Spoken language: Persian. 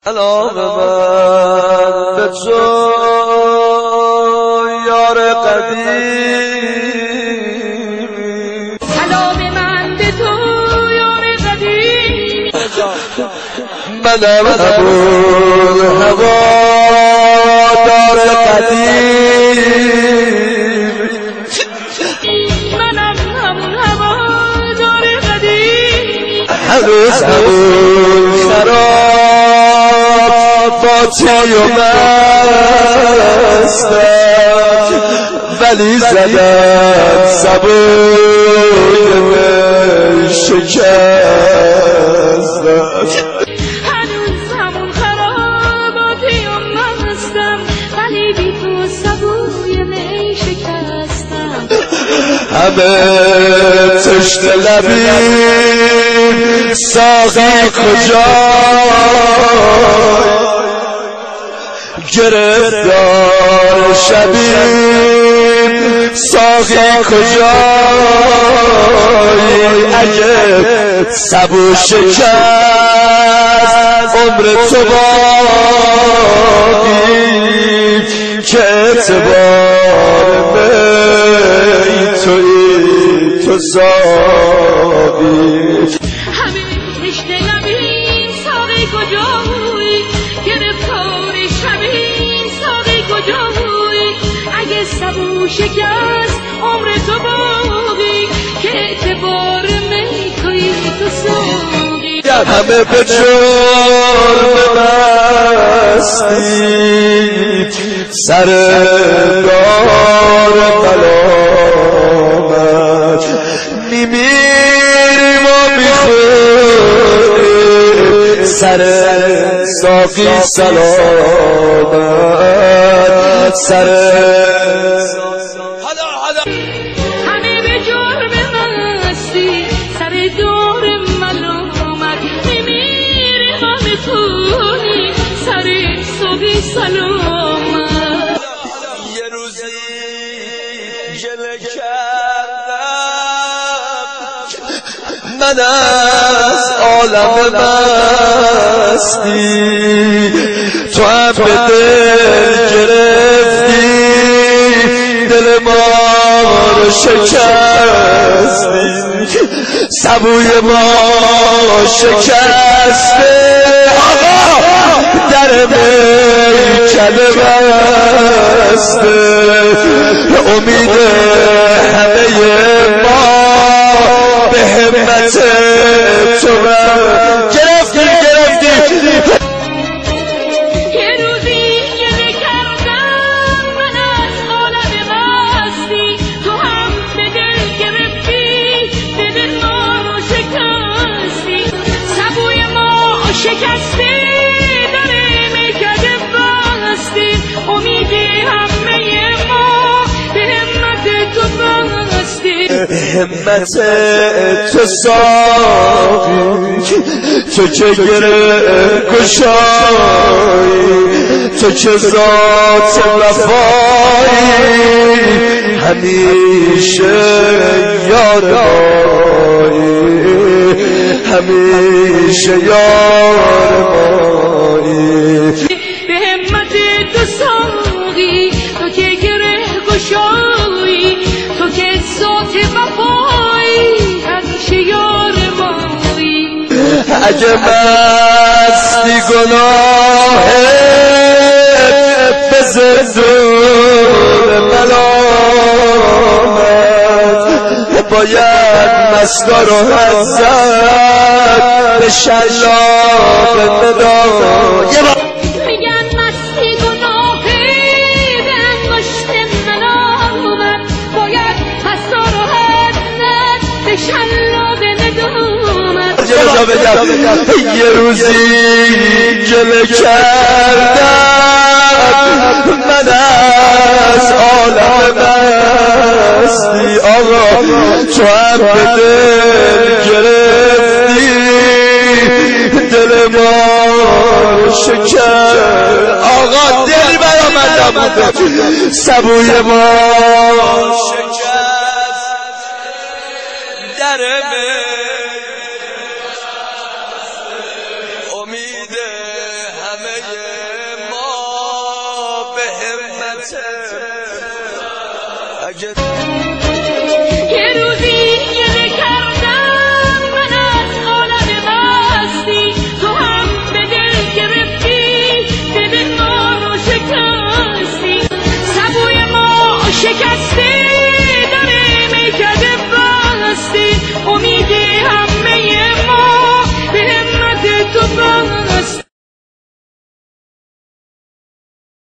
علاقه من به تو یار قدیمی، علاقه من به تو یار قدیمی، منم همون هوادار قدیمی، منم همون هوادار قدیمی، هنوز همون خراباتی و مستم، ولی زدم سبوی می شکستم. هنوز همون خراباتی و مستم، ولی بی تو سبوی می شکستم. همه تشت لبیم ساقی کجای، گرفتار شبیم ساقی کجای، اگه سبو شکست عمر تو باقی، که اعتبار می تویی تو ساقی. همه تشت لبیم ساقی کجایی، گرفتار شبیم ساقی کجایی، اگه سبو شکست عمر تو باقی، که اعتبار می تویی تو ساقی. همه به جرم مستی سر دار ملامت، میمیریم و میخوریم سر ساقی سلامت، سر همه به جرم مستی سر دار ملامت، میمیریم و میخونیم سر ساقی سلامت. یه روزی گله کردم من از عالم مستی، تو هم به دل گرفتی دل ما رو شکستی، سبوی ما شکسته آقا در میکده بسته، امید همه ما به همت تو گرفتی. یه روزی گله کردم من از عالم مستی، تو هم به دل گرفتی دل ما رو شکستی، سبوی ما شکستی در میکده بستی، امید همه ما به همت تو بستی. همت تو ساقی، تو که گره گشایی، تو که ذات وفایی، همیشه یار مایی، همیشه یار مایی. به همت تو ساقی، تو که گره گشایی، تو که ذات وفایی، همیشه یار مایی. اگه مستی گناهه به زندون ملامت، باید مستا رو حد زد به شلاق ندام. میگن مستی گناهی به انگشت ملامت، باید مستا رو حد زد به شلاق ندامت. یه روزی گله کردم من از عالم مستی، آقا تو هم به دل گرفتی دل ما رو شکست، آقا دل برا من نبوده سبوی ما شکست در امید اگه